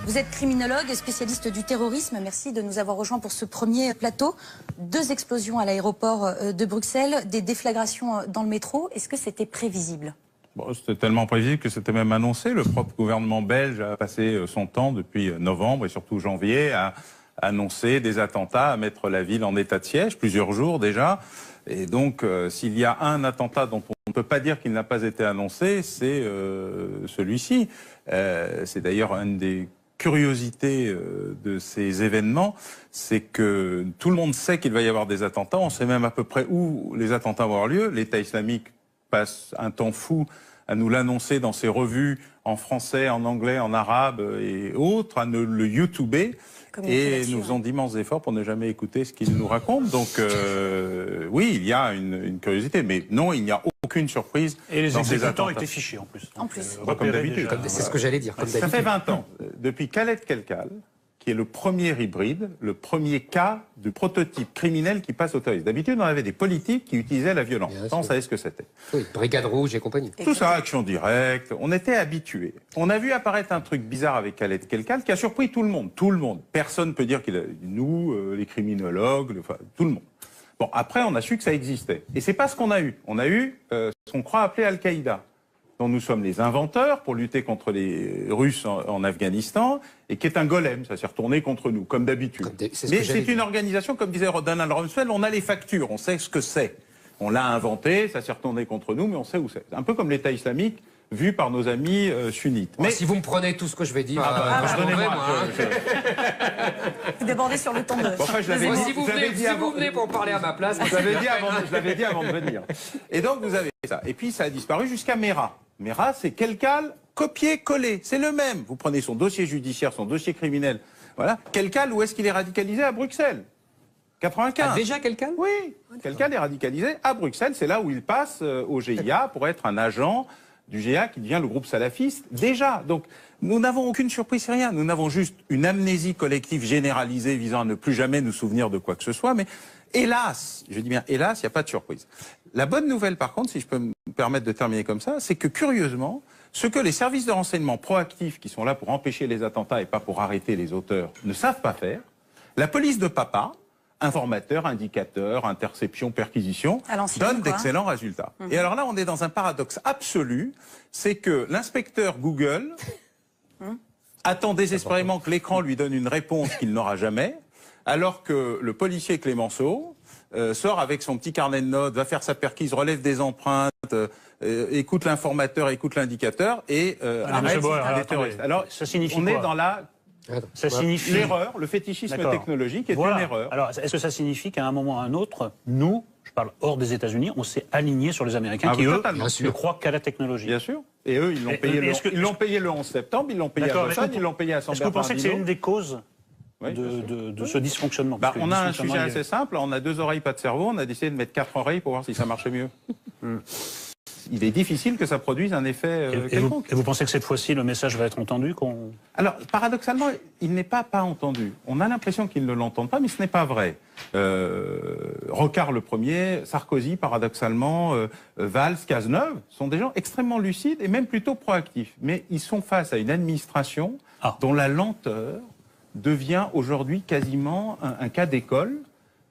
Vous êtes criminologue, spécialiste du terrorisme. Merci de nous avoir rejoints pour ce premier plateau. 2 explosions à l'aéroport de Bruxelles, des déflagrations dans le métro. Est-ce que c'était prévisible ? Bon, c'était tellement prévisible que c'était même annoncé. Le propre gouvernement belge a passé son temps depuis novembre et surtout janvier à annoncer des attentats, à mettre la ville en état de siège, plusieurs jours déjà. Et donc, s'il y a un attentat dont on ne peut pas dire qu'il n'a pas été annoncé, c'est celui-ci. C'est d'ailleurs une des curiosités de ces événements, c'est que tout le monde sait qu'il va y avoir des attentats. On sait même à peu près où les attentats vont avoir lieu. L'État islamique passe un temps fou à nous l'annoncer dans ses revues en français, en anglais, en arabe et autres, à nous le YouTuber. Et nous faisons d'immenses efforts pour ne jamais écouter ce qu'ils nous racontent. Donc oui, il y a une curiosité, mais non, il n'y a aucune surprise. Et les dans ces exécutants attentats étaient fichés en plus. En plus. Comme d'habitude. C'est ce que j'allais dire. Comme Ça fait 20 ans, depuis Khaled Kelkal, qui est le premier hybride, le premier cas de prototype criminel qui passe au terrorisme. D'habitude, on avait des politiques qui utilisaient la violence. Ça, on savait ce que c'était. Oui, Brigade Rouge et compagnie. Tout ça, action directe, on était habitués. On a vu apparaître un truc bizarre avec Khaled Kelkal qui a surpris tout le monde. Tout le monde. Personne ne peut dire qu'il a... Nous, les criminologues, enfin, tout le monde. Bon, après, on a su que ça existait. Et c'est pas ce qu'on a eu. On a eu ce qu'on croit appeler Al-Qaïda, dont nous sommes les inventeurs pour lutter contre les Russes en Afghanistan, et qui est un golem, ça s'est retourné contre nous, comme d'habitude. Mais c'est une organisation, comme disait Donald Rumsfeld, on a les factures, on sait ce que c'est. On l'a inventé, ça s'est retourné contre nous, mais on sait où c'est. Un peu comme l'État islamique, vu par nos amis sunnites. Mais si vous me prenez tout ce que je vais dire, pardonnez-moi. Vous débordez sur le temps de... Enfin, si vous venez pour parler à ma place, je l'avais dit avant de venir. Et donc, vous avez ça. Et puis, ça a disparu jusqu'à Mera. Mera, c'est Kelkal copié-collé. C'est le même. Vous prenez son dossier judiciaire, son dossier criminel. Voilà. Kelkal, où est-ce qu'il est radicalisé? À Bruxelles. 95. Ah, déjà Kelkal? Oui. Kelkal est radicalisé à Bruxelles. C'est là où il passe au GIA pour être un agent du GIA qui devient le groupe salafiste. Déjà. Donc, nous n'avons aucune surprise, c'est rien. Nous n'avons juste une amnésie collective généralisée visant à ne plus jamais nous souvenir de quoi que ce soit. Mais hélas, je dis bien hélas, il n'y a pas de surprise. La bonne nouvelle, par contre, si je peux me permettre de terminer comme ça, c'est que curieusement, ce que les services de renseignement proactifs, qui sont là pour empêcher les attentats et pas pour arrêter les auteurs, ne savent pas faire, la police de papa, informateur, indicateur, interception, perquisition, donne d'excellents résultats. Et alors là, on est dans un paradoxe absolu, c'est que l'inspecteur Google attend désespérément que l'écran lui donne une réponse qu'il n'aura jamais, alors que le policier Clémenceau sort avec son petit carnet de notes, va faire sa perquise, relève des empreintes, écoute l'informateur, écoute l'indicateur et arrête les terroristes. Alors, ça signifie on est dans la... Ça signifie l'erreur, le fétichisme technologique est une erreur. Alors, est-ce que ça signifie qu'à un moment ou à un autre, nous, je parle hors des États-Unis, on s'est aligné sur les Américains qui, eux, ne croient qu'à la technologie? Bien sûr. Et eux, ils l'ont payé, le 11 septembre, ils l'ont payé à Boston, ils l'ont payé à San Bernardino. Est-ce que vous pensez que c'est une des causes de ce dysfonctionnement? On a un sujet assez simple, on a 2 oreilles, pas de cerveau, on a décidé de mettre 4 oreilles pour voir si ça marchait mieux. Il est difficile que ça produise un effet quelconque. Et vous pensez que cette fois-ci, le message va être entendu? Alors, paradoxalement, il n'est pas entendu. On a l'impression qu'ils ne l'entendent pas, mais ce n'est pas vrai. Rocard le premier, Sarkozy, paradoxalement, Valls, Cazeneuve, sont des gens extrêmement lucides et même plutôt proactifs. Mais ils sont face à une administration dont la lenteur devient aujourd'hui quasiment un cas d'école.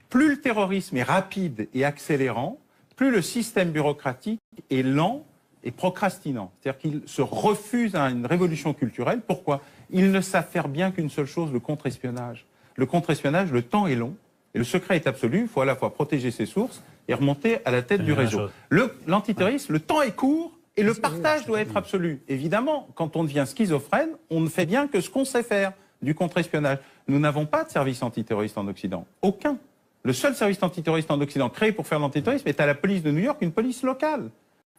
Plus le terrorisme est rapide et accélérant, plus le système bureaucratique est lent et procrastinant. C'est-à-dire qu'ils se refusent à une révolution culturelle. Pourquoi? Ils ne savent faire bien qu'une seule chose, le contre-espionnage. Le contre-espionnage, le temps est long et le secret est absolu. Il faut à la fois protéger ses sources et remonter à la tête du réseau. L'antiterrorisme, le temps est court et le partage doit être absolu. Évidemment, quand on devient schizophrène, on ne fait bien que ce qu'on sait faire, du contre-espionnage. Nous n'avons pas de service antiterroriste en Occident. Aucun. Le seul service antiterroriste en Occident créé pour faire l'antiterrorisme est à la police de New York, une police locale.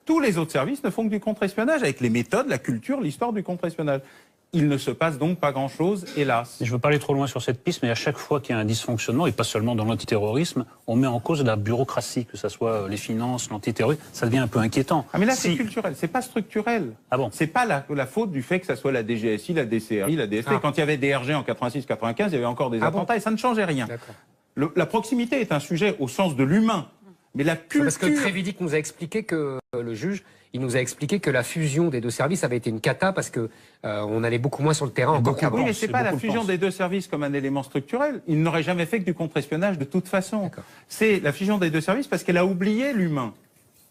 Tous les autres services ne font que du contre-espionnage, avec les méthodes, la culture, l'histoire du contre-espionnage. Il ne se passe donc pas grand-chose, hélas. Je ne veux pas aller trop loin sur cette piste, mais à chaque fois qu'il y a un dysfonctionnement, et pas seulement dans l'antiterrorisme, on met en cause la bureaucratie, que ce soit les finances, l'antiterrorisme, ça devient un peu inquiétant. Ah mais là c'est culturel, c'est pas structurel. Ah bon? C'est pas la faute du fait que ça soit la DGSI, la DCRI, la DST. Quand il y avait DRG en 86-95, il y avait encore des attentats et ça ne changeait rien. La proximité est un sujet au sens de l'humain. Mais la culture... Parce que Trévidic nous a expliqué que, le juge, il nous a expliqué que la fusion des deux services avait été une cata parce que on allait beaucoup moins sur le terrain encore qu'avant. Oui, mais c'est pas la fusion des deux services comme un élément structurel. Il n'aurait jamais fait que du contre-espionnage de toute façon. C'est la fusion des deux services parce qu'elle a oublié l'humain.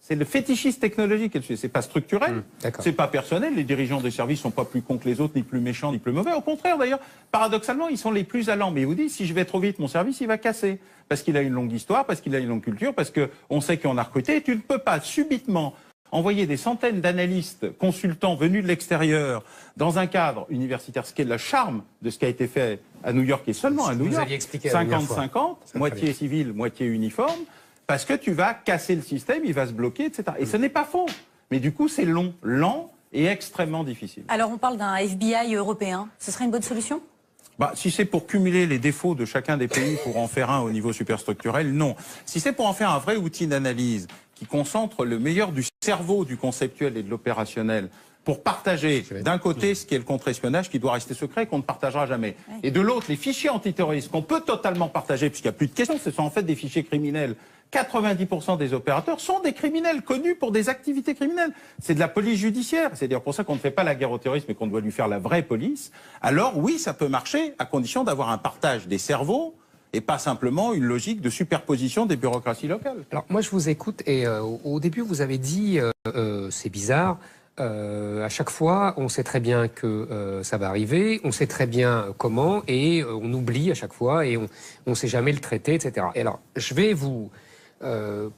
C'est le fétichisme technologique. C'est pas structurel, c'est pas personnel. Les dirigeants des services sont pas plus cons que les autres, ni plus méchants, ni plus mauvais. Au contraire, d'ailleurs, paradoxalement, ils sont les plus allants. Mais ils vous disent, si je vais trop vite, mon service, il va casser. Parce qu'il a une longue histoire, parce qu'il a une longue culture, parce qu'on sait qu'on a recruté. Et tu ne peux pas subitement envoyer des centaines d'analystes, consultants venus de l'extérieur dans un cadre universitaire, ce qui est le charme de ce qui a été fait à New York et seulement à New York, 50-50, moitié civil, moitié uniforme, parce que tu vas casser le système, il va se bloquer, etc. Et ce n'est pas faux, mais du coup c'est long, lent et extrêmement difficile. Alors on parle d'un FBI européen, ce serait une bonne solution ? Si c'est pour cumuler les défauts de chacun des pays pour en faire un au niveau superstructurel, non. Si c'est pour en faire un vrai outil d'analyse qui concentre le meilleur du cerveau, du conceptuel et de l'opérationnel pour partager d'un côté ce qui est le contre-espionnage qui doit rester secret et qu'on ne partagera jamais. Et de l'autre, les fichiers antiterroristes qu'on peut totalement partager puisqu'il n'y a plus de questions, ce sont en fait des fichiers criminels. 90% des opérateurs sont des criminels connus pour des activités criminelles. C'est de la police judiciaire. C'est d'ailleurs pour ça qu'on ne fait pas la guerre au terrorisme et qu'on doit lui faire la vraie police. Alors oui, ça peut marcher à condition d'avoir un partage des cerveaux et pas simplement une logique de superposition des bureaucraties locales. Alors moi je vous écoute et au début vous avez dit c'est bizarre, à chaque fois on sait très bien que ça va arriver, on sait très bien comment et on oublie à chaque fois et on ne sait jamais le traiter, etc. Et alors je vais vous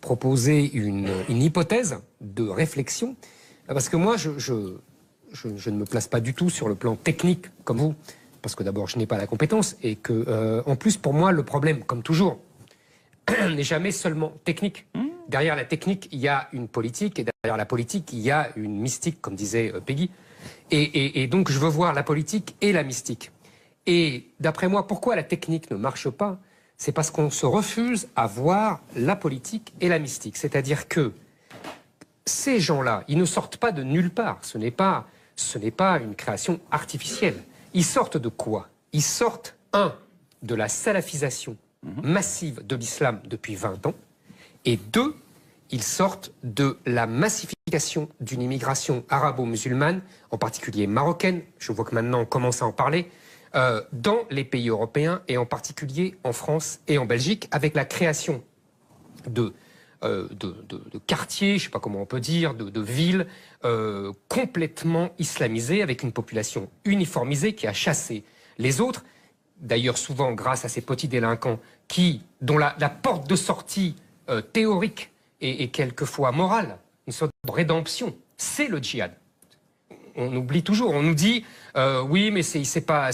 proposer une hypothèse de réflexion parce que moi je ne me place pas du tout sur le plan technique comme vous. Parce que d'abord, je n'ai pas la compétence et que, en plus, pour moi, le problème, comme toujours, n'est jamais seulement technique. Derrière la technique, il y a une politique et derrière la politique, il y a une mystique, comme disait Peggy. Et donc, je veux voir la politique et la mystique. Et d'après moi, pourquoi la technique ne marche pas? C'est parce qu'on se refuse à voir la politique et la mystique. C'est-à-dire que ces gens-là, ils ne sortent pas de nulle part. Ce n'est pas une création artificielle. Ils sortent de quoi? Ils sortent, de la salafisation massive de l'islam depuis 20 ans, et 2, ils sortent de la massification d'une immigration arabo-musulmane, en particulier marocaine, je vois que maintenant on commence à en parler, dans les pays européens, et en particulier en France et en Belgique, avec la création de quartiers, je ne sais pas comment on peut dire, de villes complètement islamisées, avec une population uniformisée qui a chassé les autres, d'ailleurs souvent grâce à ces petits délinquants dont la porte de sortie théorique et quelquefois morale, une sorte de rédemption, c'est le djihad. On oublie toujours, on nous dit oui mais c'est pas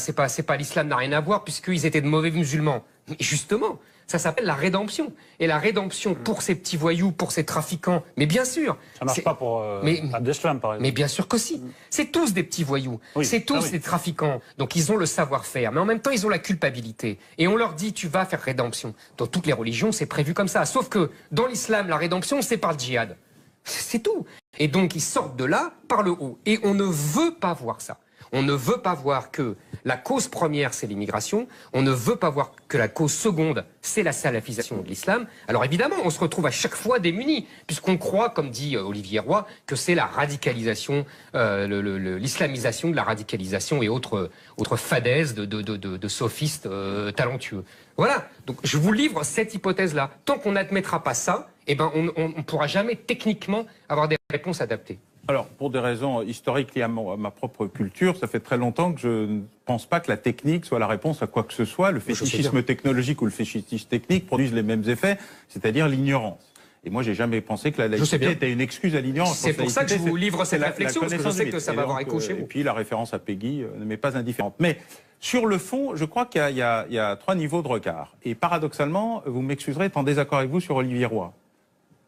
l'islam n'a rien à voir puisqu'ils étaient de mauvais musulmans. Mais justement, ça s'appelle la rédemption. Et la rédemption pour ces petits voyous, pour ces trafiquants, mais bien sûr. Ça marche pas pour Abdeslam, par exemple. Mais bien sûr que si. C'est tous des petits voyous. Oui. C'est tous des trafiquants. Donc ils ont le savoir-faire. Mais en même temps, ils ont la culpabilité. Et on leur dit, tu vas faire rédemption. Dans toutes les religions, c'est prévu comme ça. Sauf que dans l'islam, la rédemption, c'est par le djihad. C'est tout. Et donc ils sortent de là par le haut. Et on ne veut pas voir ça. On ne veut pas voir que la cause première, c'est l'immigration. On ne veut pas voir que la cause seconde, c'est la salafisation de l'islam. Alors évidemment, on se retrouve à chaque fois démunis, puisqu'on croit, comme dit Olivier Roy, que c'est la radicalisation, l'islamisation de la radicalisation et autres fadaises de sophistes talentueux. Voilà, donc je vous livre cette hypothèse-là. Tant qu'on n'admettra pas ça, eh ben, on ne pourra jamais techniquement avoir des réponses adaptées. Alors, pour des raisons historiques liées à ma propre culture, ça fait très longtemps que je ne pense pas que la technique soit la réponse à quoi que ce soit. Le fétichisme technologique ou le fétichisme technique produisent les mêmes effets, c'est-à-dire l'ignorance. Et moi, j'ai jamais pensé que la laïcité était une excuse à l'ignorance. C'est pour ça que je vous livre cette réflexion, parce que je sais que ça va avoir écho chez vous. Et puis, la référence à Peggy ne m'est pas indifférente. Mais sur le fond, je crois qu'il y a 3 niveaux de regard. Et paradoxalement, vous m'excuserez d'être en désaccord avec vous sur Olivier Roy.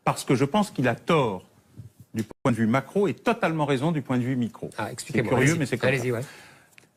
Parce que je pense qu'il a tort du point de vue macro et totalement raison du point de vue micro. Ah, expliquez-moi. C'est curieux, mais c'est comme ça. Allez-y, ouais.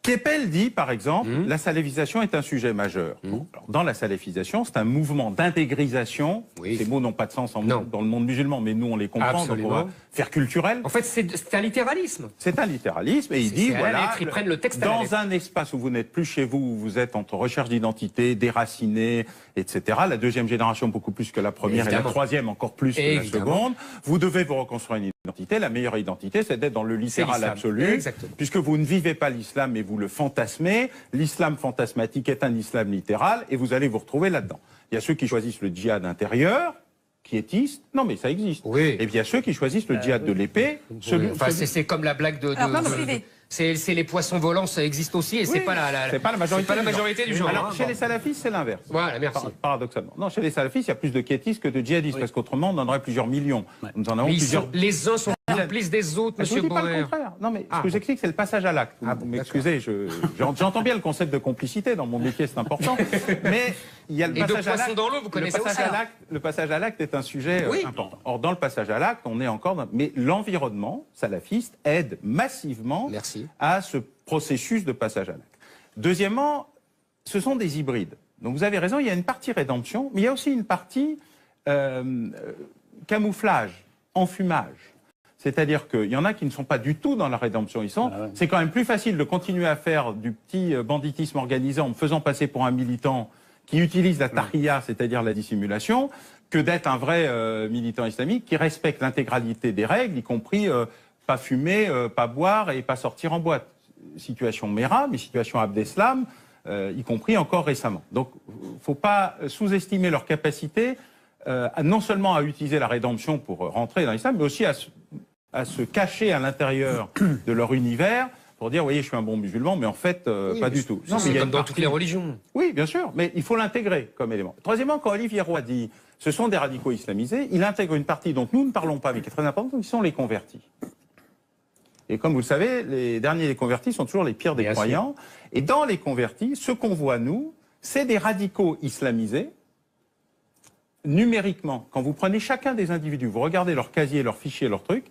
Keppel dit, par exemple, la salafisation est un sujet majeur. Alors, dans la salafisation, c'est un mouvement d'intégrisation. Ces mots n'ont pas de sens dans le monde musulman, mais nous, on les comprend, donc on va faire culturel. En fait, c'est un littéralisme. C'est un littéralisme, et il dit, voilà, ils prennent le texte à la dans lettre. un espace où vous n'êtes plus chez vous, où vous êtes entre recherche d'identité, déraciné, etc., la deuxième génération beaucoup plus que la première, et la troisième encore plus que la seconde, vous devez vous reconstruire une identité. La meilleure identité, c'est d'être dans le littéral absolu, puisque vous ne vivez pas l'islam, mais vous le fantasmez. L'islam fantasmatique est un islam littéral, et vous allez vous retrouver là-dedans. Il y a ceux qui choisissent le djihad intérieur, quiétiste, non mais ça existe. Et puis il y a ceux qui choisissent le djihad de l'épée. C'est comme la blague de c'est les poissons volants, ça existe aussi, et c'est pas la majorité du genre. Alors, chez les salafistes, c'est l'inverse. Voilà, merci. Paradoxalement. Non, chez les salafistes, il y a plus de quiétistes que de djihadistes, parce qu'autrement, on en aurait plusieurs millions. Nous en avons plusieurs. Les uns sont complices des autres, monsieur Bauer. Je ne dis pas le contraire. Non, mais ce que j'explique, c'est le passage à l'acte. Vous m'excusez, j'entends bien le concept de complicité, dans mon métier, c'est important. Mais il y a le passage à l'acte. dans l'eau, vous connaissez aussi. Le passage à l'acte est un sujet important. Or, dans le passage à l'acte, on est encore... Mais l'environnement salafiste aide massivement à ce processus de passage à l'acte. Deuxièmement, ce sont des hybrides. Donc vous avez raison, il y a une partie rédemption, mais il y a aussi une partie camouflage, enfumage. C'est-à-dire qu'il y en a qui ne sont pas du tout dans la rédemption. C'est quand même plus facile de continuer à faire du petit banditisme organisé en me faisant passer pour un militant qui utilise la tahiyya, c'est-à-dire la dissimulation, que d'être un vrai militant islamique qui respecte l'intégralité des règles, y compris pas fumer, pas boire et pas sortir en boîte. Situation Mera, mais situation Abdeslam, y compris encore récemment. Donc, il ne faut pas sous-estimer leur capacité non seulement à utiliser la rédemption pour rentrer dans l'islam, mais aussi à se cacher à l'intérieur de leur univers pour dire, voyez, je suis un bon musulman, mais en fait, pas du tout. Non, mais comme dans toutes les religions. Oui, bien sûr, mais il faut l'intégrer comme élément. Troisièmement, quand Olivier Roy dit, ce sont des radicaux islamisés, il intègre une partie dont nous ne parlons pas, mais qui est très importante, qui sont les convertis. Et comme vous le savez, les derniers des convertis sont toujours les pires des croyants. Et dans les convertis, ce qu'on voit, nous, c'est des radicaux islamisés. Numériquement, quand vous prenez chacun des individus, vous regardez leur casier, leur fichier, leur truc,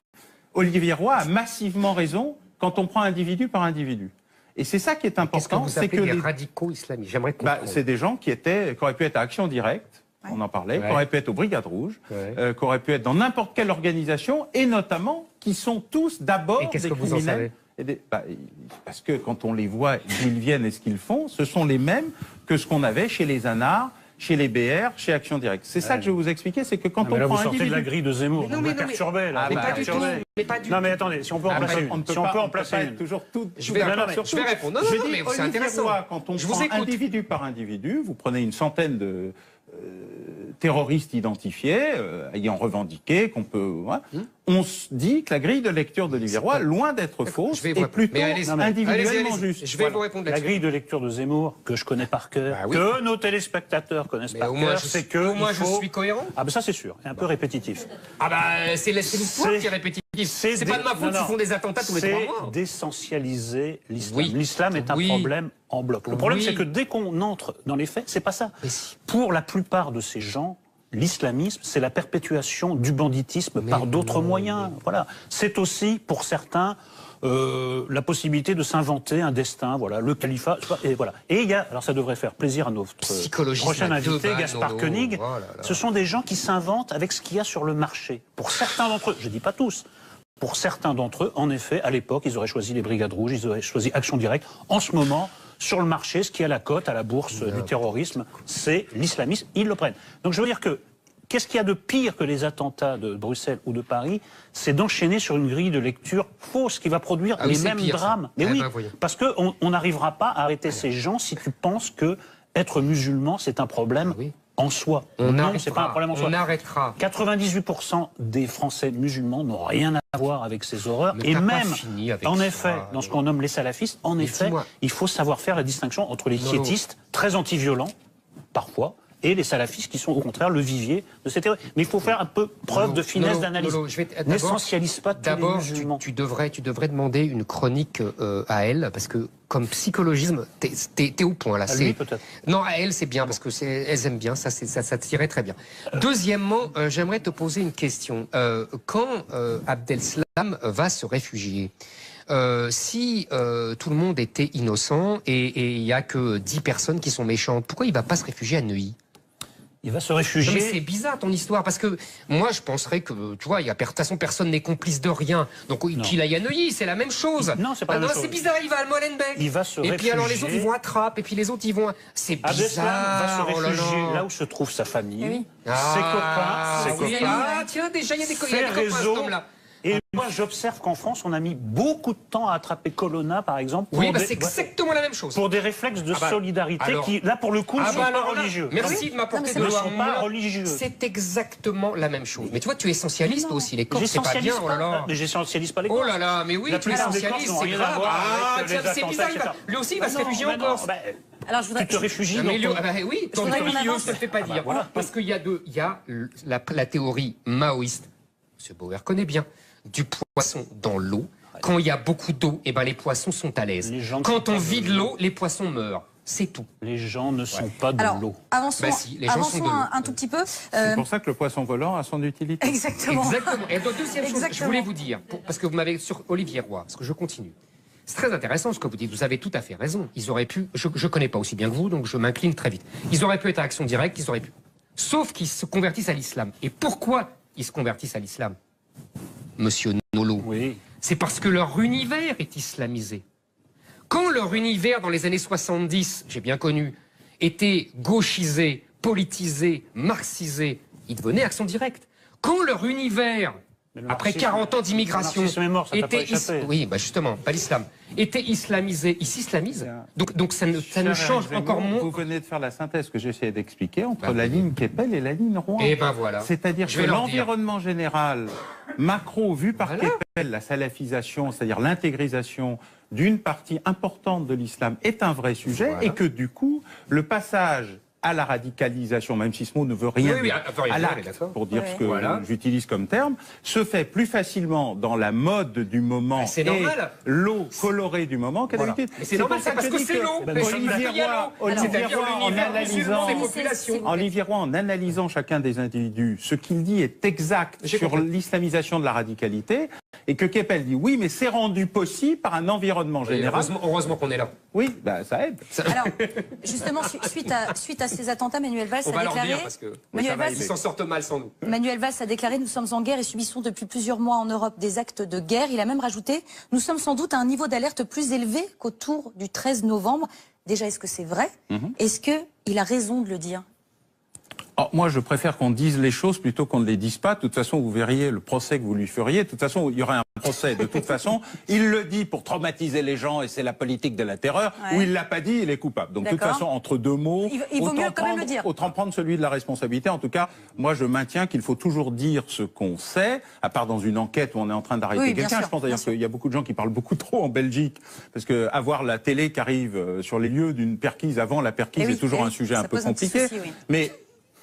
Olivier Roy a massivement raison quand on prend individu par individu. Et c'est ça qui est important. C'est que les radicaux islamistes, j'aimerais comprendre. C'est des gens qui auraient pu être à Action Directe, on en parlait, qui auraient pu être aux Brigades Rouges, qui auraient pu être dans n'importe quelle organisation, et notamment qui sont tous d'abord des criminels. Qu'est-ce que vous en savez ? Parce que quand on les voit, d'où ils viennent et ce qu'ils font, ce sont les mêmes que ce qu'on avait chez les Anars, chez les BR, chez Action Directe. C'est ça que je vais vous expliquer, c'est que quand on prend vous sortez de la grille de Zemmour, vous me perturbez là. Non mais attendez, si on peut en placer une. Si on peut en placer une. Je vais répondre. Non, mais c'est intéressant. Quand on prend individu par individu, vous prenez une centaine de terroristes identifiés, ayant revendiqué qu'on peut... On se dit que la grille de lecture d'Olivier Roy, loin d'être fausse, est plutôt individuellement juste. Je vais vous répondre là-dessus. La grille de lecture de Zemmour, que je connais par cœur, que nos téléspectateurs connaissent par cœur, c'est que... Au moins je suis cohérent. Ah ben ça c'est sûr, et un peu répétitif. Ah ben c'est l'histoire qui est répétitive. C'est pas de ma faute s'ils font des attentats tous les 3 mois. C'est d'essentialiser l'islam. L'islam est un problème en bloc. Le problème c'est que dès qu'on entre dans les faits, c'est pas ça. Pour la plupart de ces gens, l'islamisme, c'est la perpétuation du banditisme par d'autres moyens. Voilà. C'est aussi, pour certains, la possibilité de s'inventer un destin, voilà, le califat, et voilà. Et il y a, alors ça devrait faire plaisir à notre prochain invité, Gaspard Koenig, ce sont des gens qui s'inventent avec ce qu'il y a sur le marché. Pour certains d'entre eux, je ne dis pas tous, pour certains d'entre eux, en effet, à l'époque, ils auraient choisi les Brigades Rouges, ils auraient choisi Action Directe. En ce moment, sur le marché, ce qui est à la cote, à la bourse du terrorisme, c'est l'islamisme, ils le prennent. Donc je veux dire que, qu'est-ce qu'il y a de pire que les attentats de Bruxelles ou de Paris? C'est d'enchaîner sur une grille de lecture fausse qui va produire les mêmes drames. Mais oui, parce qu'on n'arrivera pas à arrêter ces gens si tu penses que être musulman, c'est un problème en soi. Non, c'est pas un problème en soi. On arrêtera. 98% des Français musulmans n'ont rien à voir avec ces horreurs. Et même, en effet, dans ce qu'on nomme les salafistes, en effet, il faut savoir faire la distinction entre les quiétistes, très anti-violents, parfois, et les salafistes qui sont au contraire le vivier de cette théorie. Mais il faut faire un peu preuve de finesse d'analyse. N'essentialise pas tous les musulmans. Tu devrais demander une chronique à elle, parce que comme psychologisme, t'es au point là. À lui, peut-être. Non, à elle, c'est bien, parce que elles aiment bien, ça tirait très bien. Deuxièmement, j'aimerais te poser une question. Quand Abdeslam va se réfugier, si tout le monde était innocent et il n'y a que 10 personnes qui sont méchantes, pourquoi il ne va pas se réfugier à Neuilly? Il va se réfugier. Non, mais c'est bizarre ton histoire, parce que moi je penserais que, tu vois, de toute façon personne n'est complice de rien. Donc qu'il aille à Neuilly, c'est la même chose. Non, c'est pas la même chose. C'est bizarre, il va à Molenbeek. Il va se Et réfugier. puis alors les autres ils vont à Trappes, et puis les autres ils vont à... C'est Abdeslam va se bizarre. réfugier là où se trouve sa famille, Eh oui. ses Oui, copains. ah, tiens, déjà il y a des Ses copains, réseaux. cet homme-là. Et moi, j'observe qu'en France, on a mis beaucoup de temps à attraper Colonna, par exemple. Oui, pour c'est exactement la même chose. Pour des réflexes de solidarité alors- qui, là, pour le coup, ne sont pas religieux. Merci de m'apporter Ne de sont pas l'argument. religieux. C'est exactement la même chose. Mais tu vois, tu es essentialiste aussi. Les Corses, c'est pas J'essentialise bien. Oh là là. Mais j'essentialise pas les Oh Corses. là là, mais oui, La tu es plupart des essentialiste, Corses n'ont c'est rien à grave. voir Ah, avec les tiens, c'est attentats, bizarre. etc. Lui aussi, il va se réfugier en Mais non, Corse. Alors, je voudrais... tu te réfugies Non, dans mais ton... oui, dans voudrais le qu'on milieu, avance. je te le fais pas dire. voilà. Parce qu'il y a la théorie maoïste, M. Bauer connaît bien, du poisson dans l'eau. Quand il y a beaucoup d'eau, eh ben, les poissons sont à l'aise. Les gens ne Quand sont on pas vide de l'eau. l'eau, les poissons meurent. C'est tout. Les gens ne sont pas de Alors, l'eau. avançons, Bah si, les gens sont de l'eau. un tout petit peu. C'est pour ça que le poisson volant a son utilité. Exactement. Exactement. Et donc, deuxième chose, je Exactement. voulais vous dire, parce que vous m'avez sur Olivier Roy, parce que je continue. C'est très intéressant ce que vous dites. Vous avez tout à fait raison. Ils auraient pu. Je connais pas aussi bien que vous, donc je m'incline très vite. Ils auraient pu être à action directe. Ils auraient pu. Sauf qu'ils se convertissent à l'islam. Et pourquoi ils se convertissent à l'islam, Monsieur Nolo? Oui. C'est parce que leur univers est islamisé. Quand leur univers, dans les années 70, j'ai bien connu, était gauchisé, politisé, marxisé, ils devenaient action directe. Quand leur univers, Mais le après marxisme- 40 ans d'immigration, le marxisme est mort, ça t'a pas échappé. oui, bah justement, pas l'islam, était islamisé, ils s'islamisent. Donc ça ne change Cher encore Zemmour, moins. Vous venez de faire la synthèse que j'essayais d'expliquer entre Bah, la oui. ligne Keppel et la ligne Rouen. Et ben voilà. C'est-à-dire Je que vais leur dire. l'environnement général, macro vu par Voilà. Keppel, la salafisation, c'est-à-dire l'intégrisation d'une partie importante de l'islam est un vrai sujet Voilà. et que du coup, le passage à la radicalisation, même si ce mot ne veut rien Oui, oui, dire, veut rien à dire, l'acte, d'accord. pour dire Ouais. ce que Voilà. j'utilise comme terme, se fait plus facilement dans la mode du moment Mais c'est et normal. l'eau colorée du moment qu'à Voilà. d'habitude. Mais c'est normal, pour ça c'est parce je que dis c'est l'eau. Ben, Mais Olivier parce qu'il y a Roy, l'eau. Olivier C'est-à-dire Roy, en l'univers musulman des analysant... populations. Olivier Roy, en analysant chacun des individus, ce qu'il dit est exact J'ai sur compris. l'islamisation de la radicalité, et que Keppel dit oui, mais c'est rendu possible par un environnement Et général. heureusement qu'on est là. Oui, bah, ça aide. Alors, justement, suite à ces attentats, Manuel Valls On va a leur déclaré... dire parce que Manuel ça va, Valls, ils s'en sortent mal sans nous. Manuel Valls a déclaré « Nous sommes en guerre et subissons depuis plusieurs mois en Europe des actes de guerre ». Il a même rajouté « Nous sommes sans doute à un niveau d'alerte plus élevé qu'autour du 13 novembre ». Déjà, est-ce que c'est vrai? Est-ce qu'il a raison de le dire? Oh, moi, je préfère qu'on dise les choses plutôt qu'on ne les dise pas. De toute façon, vous verriez le procès que vous lui feriez. De toute façon, il y aurait un procès. De toute façon, il le dit pour traumatiser les gens et c'est la politique de la terreur. Ouais. Ou il l'a pas dit, il est coupable. Donc, de toute D'accord. façon, entre deux mots, Il vaut autant mieux quand même le prendre- dire. Autant prendre celui de la responsabilité. En tout cas, moi, je maintiens qu'il faut toujours dire ce qu'on sait, à part dans une enquête où on est en train d'arrêter Oui, bien quelqu'un. sûr, Je pense d'ailleurs bien sûr. qu'il y a beaucoup de gens qui parlent beaucoup trop en Belgique, parce que avoir la télé qui arrive sur les lieux d'une perquise avant la perquise Eh oui, est toujours eh oui, un sujet ça un peu pose un petit compliqué. souci, oui. Mais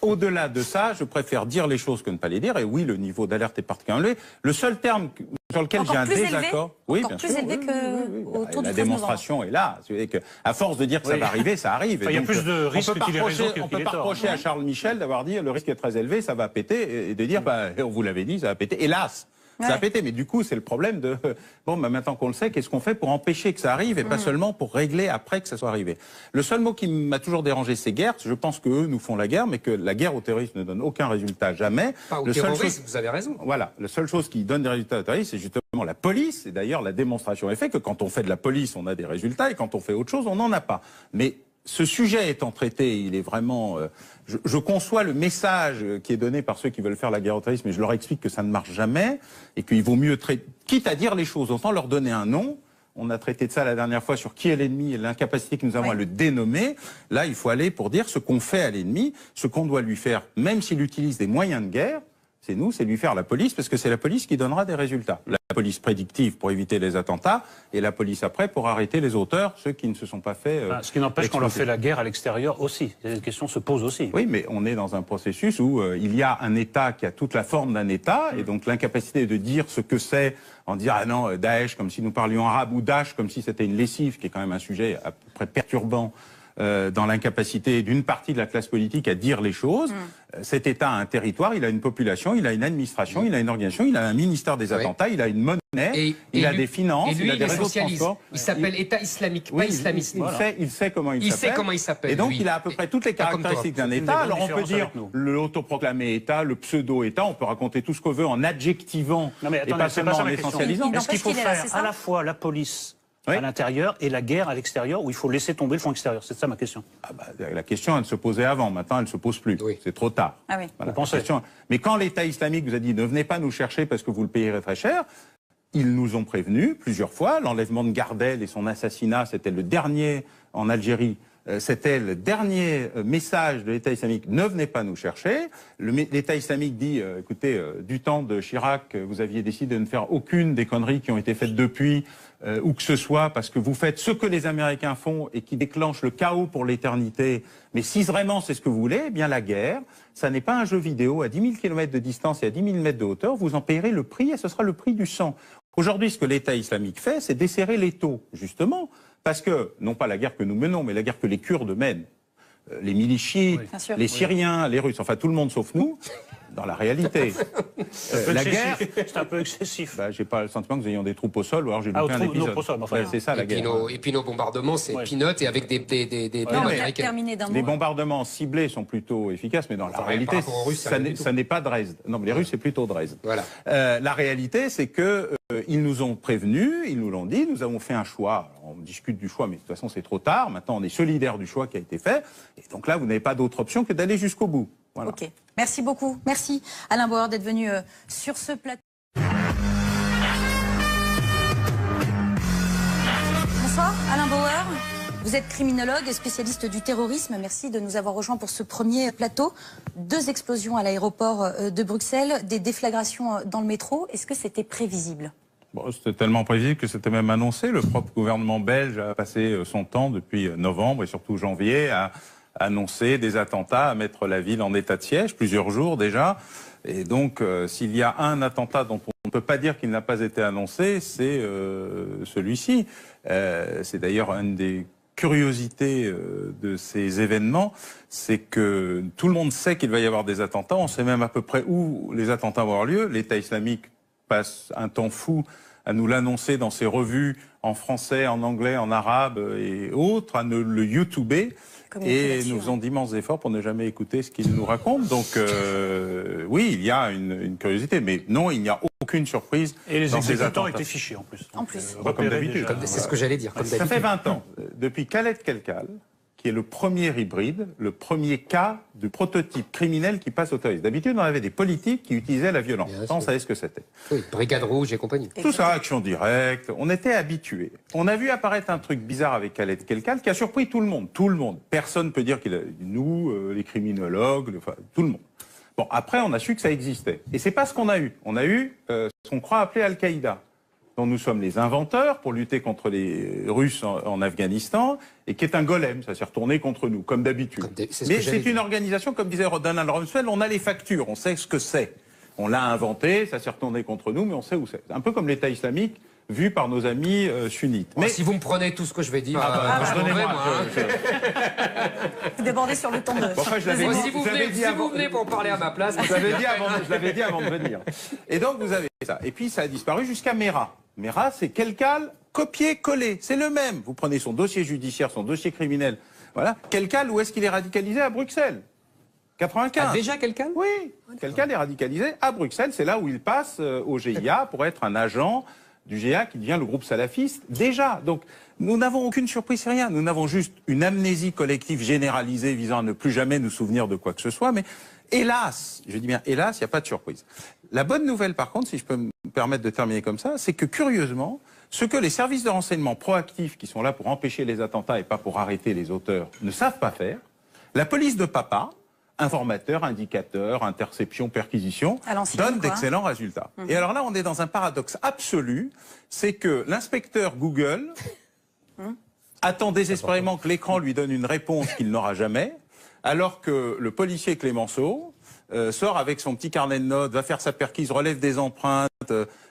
au-delà de ça, je préfère dire les choses que ne pas les dire. Et oui, le niveau d'alerte est particulièrement élevé. Le seul terme sur lequel Encore j'ai un plus élevé désaccord, Encore bien plus sûr, élevé oui, que oui. autour du La 13 démonstration est là. C'est que, à force de dire que ça Oui. va arriver, ça arrive. Enfin, il y a donc, plus de on risques peut pas qu'il ait reprocher- raison qu'il On peut ait pas tort. reprocher à Charles Michel d'avoir dit le risque est très élevé, ça va péter, et de dire bah, on vous l'avait dit, ça va péter. Hélas. Ça a Ouais. pété, mais du coup, c'est le problème de bon, bah, maintenant qu'on le sait, qu'est-ce qu'on fait pour empêcher que ça arrive et pas seulement pour régler après que ça soit arrivé. Le seul mot qui m'a toujours dérangé, c'est guerre. Je pense qu'eux nous font la guerre, mais que la guerre au terrorisme ne donne aucun résultat, jamais. Pas au Le seul terrorisme, chose- vous avez raison. Voilà, la seule chose qui donne des résultats au terrorisme, c'est justement la police. Et d'ailleurs, la démonstration est faite que quand on fait de la police, on a des résultats, et quand on fait autre chose, on n'en a pas. Mais ce sujet étant traité, il est vraiment... je conçois le message qui est donné par ceux qui veulent faire la guerre au terrorisme, mais je leur explique que ça ne marche jamais, et qu'il vaut mieux traiter... Quitte à dire les choses, autant leur donner un nom. On a traité de ça la dernière fois sur qui est l'ennemi et l'incapacité que nous avons à le dénommer. Là, il faut aller pour dire ce qu'on fait à l'ennemi, ce qu'on doit lui faire, même s'il utilise des moyens de guerre. c'est nous, c'est lui faire la police, parce que c'est la police qui donnera des résultats. La police prédictive pour éviter les attentats, et la police après pour arrêter les auteurs, ceux qui ne se sont pas fait... ce qui n'empêche qu'on leur fait la guerre à l'extérieur aussi. Cette question se pose aussi. Oui, mais on est dans un processus où il y a un État qui a toute la forme d'un État, et donc l'incapacité de dire ce que c'est, en dire, ah non, Daesh, comme si nous parlions arabe, ou Daesh, comme si c'était une lessive, qui est quand même un sujet à peu près perturbant, dans l'incapacité d'une partie de la classe politique à dire les choses. Cet État a un territoire, il a une population, il a une administration, il a une organisation, il a un ministère des attentats, il a une monnaie, il a des finances, il a des réseaux de transport. Il s'appelle État islamique, pas islamiste. Il sait comment il sait comment il s'appelle. Et donc il a à peu près toutes les caractéristiques d'un État. Alors on peut dire l'autoproclamé État, le pseudo-État, on peut raconter tout ce qu'on veut en adjectivant et pas seulement en essentialisant. Est-ce qu'il faut faire à la fois la police à l'intérieur et la guerre à l'extérieur, où il faut laisser tomber le front extérieur? C'est ça ma question. La question, elle se posait avant, maintenant elle ne se pose plus. C'est trop tard. Voilà, vous pensez. Mais quand l'État islamique vous a dit ne venez pas nous chercher parce que vous le payerez très cher, ils nous ont prévenus plusieurs fois. L'enlèvement de Gardel et son assassinat, c'était le dernier en Algérie. C'était le dernier message de l'État islamique, ne venez pas nous chercher. L'État islamique dit, écoutez, du temps de Chirac, vous aviez décidé de ne faire aucune des conneries qui ont été faites depuis, où que ce soit, parce que vous faites ce que les Américains font et qui déclenche le chaos pour l'éternité. Mais si vraiment c'est ce que vous voulez, eh bien la guerre, ça n'est pas un jeu vidéo à 10 000 km de distance et à 10 000 mètres de hauteur, vous en payerez le prix et ce sera le prix du sang. Aujourd'hui, ce que l'État islamique fait, c'est desserrer l'étau, justement. Parce que, non pas la guerre que nous menons, mais la guerre que les Kurdes mènent, les miliciens, les Syriens, les Russes, enfin tout le monde sauf nous, dans la réalité. La guerre... C'est un peu excessif. J'ai pas le sentiment que nous ayons des troupes au sol, ou alors j'ai loupé un épisode. C'est ça la guerre. Et puis nos bombardements, c'est peanuts et avec des américains. Les bombardements ciblés sont plutôt efficaces, mais dans la réalité, ça n'est pas Dresde. Non, mais les Russes, c'est plutôt Dresde. Voilà. La réalité, c'est que ils nous ont prévenus, ils nous l'ont dit, nous avons fait un choix. Alors, on discute du choix, mais de toute façon, c'est trop tard. Maintenant, on est solidaire du choix qui a été fait. Et donc là, vous n'avez pas d'autre option que d'aller jusqu'au bout. Voilà. Ok. Merci beaucoup. Merci Alain Bauer d'être venu sur ce plateau. Bonsoir Alain Bauer. Vous êtes criminologue et spécialiste du terrorisme. Merci de nous avoir rejoints pour ce premier plateau. 2 explosions à l'aéroport de Bruxelles, des déflagrations dans le métro. Est-ce que c'était prévisible ? C'était tellement prévisible que c'était même annoncé. Le propre gouvernement belge a passé son temps depuis novembre et surtout janvier à annoncer des attentats, à mettre la ville en état de siège, plusieurs jours déjà. Et donc, s'il y a un attentat dont on ne peut pas dire qu'il n'a pas été annoncé, c'est celui-ci. C'est d'ailleurs une des curiosités de ces événements, c'est que tout le monde sait qu'il va y avoir des attentats. On sait même à peu près où les attentats vont avoir lieu. L'État islamique passe un temps fou à nous l'annoncer dans ses revues en français, en anglais, en arabe et autres, à nous le YouTuber. Et nous faisons d'immenses efforts pour ne jamais écouter ce qu'ils nous racontent. Donc oui, il y a une curiosité, mais non, il n'y a aucune surprise. Et les dans ces exécutants attentats étaient fichés en plus. En plus. Comme d'habitude. C'est ce que j'allais dire. Comme ça fait 20 ans, depuis Khaled Kelkal, qui est le premier hybride, le premier cas de prototype criminel qui passe au terrorisme. D'habitude, on avait des politiques qui utilisaient la violence. Ça, on savait ce que c'était. Oui, Brigade Rouge et compagnie. Tout ça, action directe, on était habitués. On a vu apparaître un truc bizarre avec Khaled Kelkal qui a surpris tout le monde. Tout le monde. Personne ne peut dire qu'il a... Nous, les criminologues, tout le monde. Bon, après, on a su que ça existait. Et c'est pas ce qu'on a eu. On a eu ce qu'on croit appeler Al-Qaïda, dont nous sommes les inventeurs pour lutter contre les Russes en Afghanistan, et qui est un golem, ça s'est retourné contre nous, comme d'habitude. Mais c'est une organisation, comme disait Donald Rumsfeld, on a les factures, on sait ce que c'est. On l'a inventé, ça s'est retourné contre nous, mais on sait où c'est. Un peu comme l'État islamique, vu par nos amis sunnites. Mais si vous me prenez tout ce que je vais dire, vous débordez sur le ton de... Enfin, si vous venez pour parler à ma place, je l'avais dit avant de venir. Et donc vous avez ça. Et puis ça a disparu jusqu'à Mera. Mera, c'est Kelkal copié-collé. C'est le même. Vous prenez son dossier judiciaire, son dossier criminel. Voilà. Kelkal, où est-ce qu'il est radicalisé? À Bruxelles. 95. Ah, déjà Kelkal? Oui. Kelkal est radicalisé à Bruxelles. C'est là où il passe au GIA pour être un agent du GIA qui devient le groupe salafiste. Déjà. Donc, nous n'avons aucune surprise, c'est rien. Nous n'avons juste une amnésie collective généralisée visant à ne plus jamais nous souvenir de quoi que ce soit. Mais hélas, je dis bien hélas, il n'y a pas de surprise. La bonne nouvelle, par contre, si je peux me permettre de terminer comme ça, c'est que curieusement, ce que les services de renseignement proactifs, qui sont là pour empêcher les attentats et pas pour arrêter les auteurs, ne savent pas faire, la police de papa informateur, indicateur, interception, perquisition, donne d'excellents résultats. Et alors là, on est dans un paradoxe absolu, c'est que l'inspecteur Google attend désespérément que l'écran lui donne une réponse qu'il n'aura jamais, alors que le policier Clémenceau sort avec son petit carnet de notes, va faire sa perquise, relève des empreintes,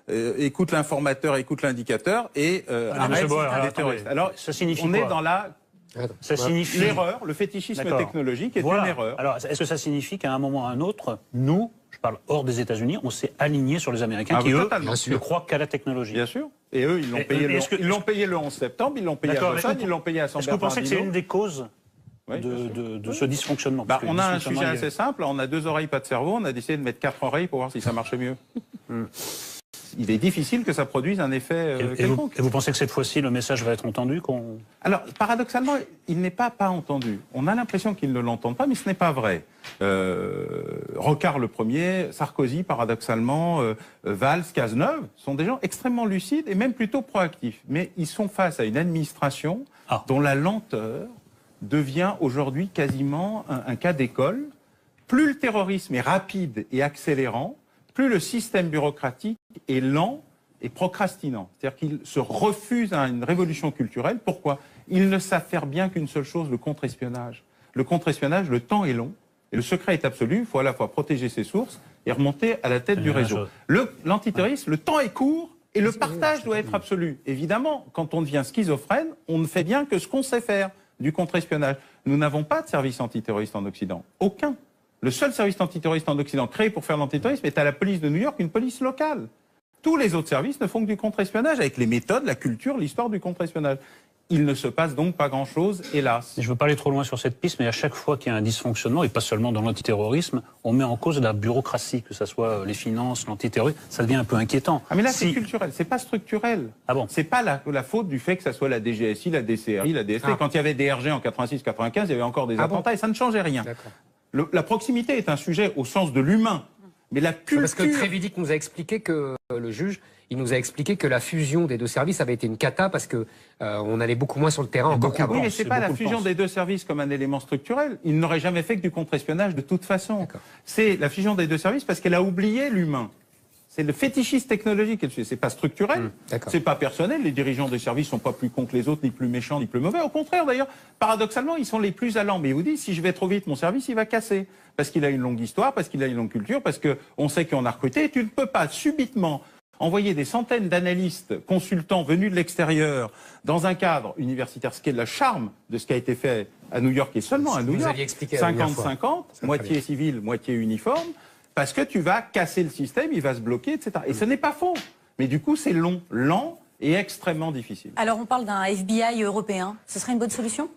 écoute l'informateur, écoute l'indicateur et arrête les terroristes. Alors, ça signifie on quoi? est dans la... Ça signifie L'erreur, le fétichisme technologique est une erreur. Alors, est-ce que ça signifie qu'à un moment ou à un autre, nous, je parle hors des États-Unis, on s'est aligné sur les Américains qui, eux, ne croient qu'à la technologie? Bien sûr. Et eux, ils l'ont payé le 11 septembre, ils l'ont payé à Boston, ils l'ont payé à San Bernardino. Est-ce que vous pensez que c'est une des causes de ce dysfonctionnement? On a un sujet assez simple, on a 2 oreilles, pas de cerveau, on a décidé de mettre 4 oreilles pour voir si ça marchait mieux. Il est difficile que ça produise un effet quelconque. Et vous pensez que cette fois-ci, le message va être entendu Alors, paradoxalement, il n'est pas entendu. On a l'impression qu'ils ne l'entendent pas, mais ce n'est pas vrai. Rocard le premier, Sarkozy, paradoxalement, Valls, Cazeneuve, sont des gens extrêmement lucides et même plutôt proactifs. Mais ils sont face à une administration dont la lenteur devient aujourd'hui quasiment un cas d'école. Plus le terrorisme est rapide et accélérant, plus le système bureaucratique est lent et procrastinant. C'est-à-dire qu'ils se refusent à une révolution culturelle. Pourquoi? Ils ne savent faire bien qu'une seule chose, le contre-espionnage. Le contre-espionnage, le temps est long et le secret est absolu. Il faut à la fois protéger ses sources et remonter à la tête du réseau. L'antiterrorisme, le temps est court et le partage doit être absolu. Évidemment, quand on devient schizophrène, on ne fait bien que ce qu'on sait faire, du contre-espionnage. Nous n'avons pas de service antiterroriste en Occident. Aucun. Le seul service antiterroriste en Occident créé pour faire l'antiterrorisme est à la police de New York, une police locale. Tous les autres services ne font que du contre-espionnage avec les méthodes, la culture, l'histoire du contre-espionnage. Il ne se passe donc pas grand-chose, hélas. Je ne veux pas aller trop loin sur cette piste, mais à chaque fois qu'il y a un dysfonctionnement, et pas seulement dans l'antiterrorisme, on met en cause la bureaucratie, que ce soit les finances, l'antiterrorisme, ça devient un peu inquiétant. Ah mais là c'est culturel, c'est pas structurel. Ah bon? C'est pas la faute du fait que ça soit la DGSI, la DCRI, la DST. Quand il y avait DRG en 86-95, il y avait encore des attentats et ça ne changeait rien. La proximité est un sujet au sens de l'humain. Mais la culture... Parce que Trévidic nous a expliqué que, le juge, il nous a expliqué que la fusion des 2 services avait été une cata parce que on allait beaucoup moins sur le terrain encore qu'avant. Oui, mais c'est pas la fusion des 2 services comme un élément structurel. Il n'aurait jamais fait que du contre-espionnage de toute façon. C'est la fusion des 2 services parce qu'elle a oublié l'humain. C'est le fétichisme technologique. C'est pas structurel, c'est pas personnel. Les dirigeants des services sont pas plus cons que les autres, ni plus méchants, ni plus mauvais. Au contraire, d'ailleurs, paradoxalement, ils sont les plus allants. Mais ils vous disent, si je vais trop vite, mon service, il va casser. Parce qu'il a une longue histoire, parce qu'il a une longue culture, parce qu'on sait qu'on a recruté. Et tu ne peux pas subitement envoyer des centaines d'analystes, consultants venus de l'extérieur dans un cadre universitaire, ce qui est le charme de ce qui a été fait à New York et seulement à New York. 50-50, moitié civil, moitié uniforme. Parce que tu vas casser le système, il va se bloquer, etc. Et ce n'est pas faux. Mais du coup, c'est long, lent et extrêmement difficile. Alors, on parle d'un FBI européen. Ce serait une bonne solution?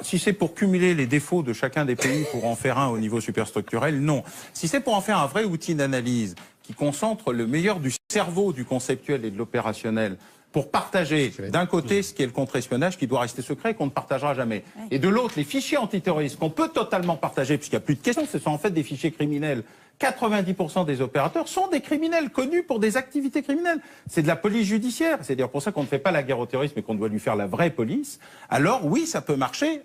Si c'est pour cumuler les défauts de chacun des pays pour en faire un au niveau superstructurel, non. Si c'est pour en faire un vrai outil d'analyse qui concentre le meilleur du cerveau, du conceptuel et de l'opérationnel, pour partager d'un côté ce qui est le contre-espionnage qui doit rester secret, qu'on ne partagera jamais. Et de l'autre, les fichiers antiterroristes qu'on peut totalement partager, puisqu'il n'y a plus de questions, ce sont en fait des fichiers criminels. 90% des opérateurs sont des criminels connus pour des activités criminelles. C'est de la police judiciaire. C'est d'ailleurs pour ça qu'on ne fait pas la guerre au terrorisme et qu'on doit lui faire la vraie police. Alors oui, ça peut marcher.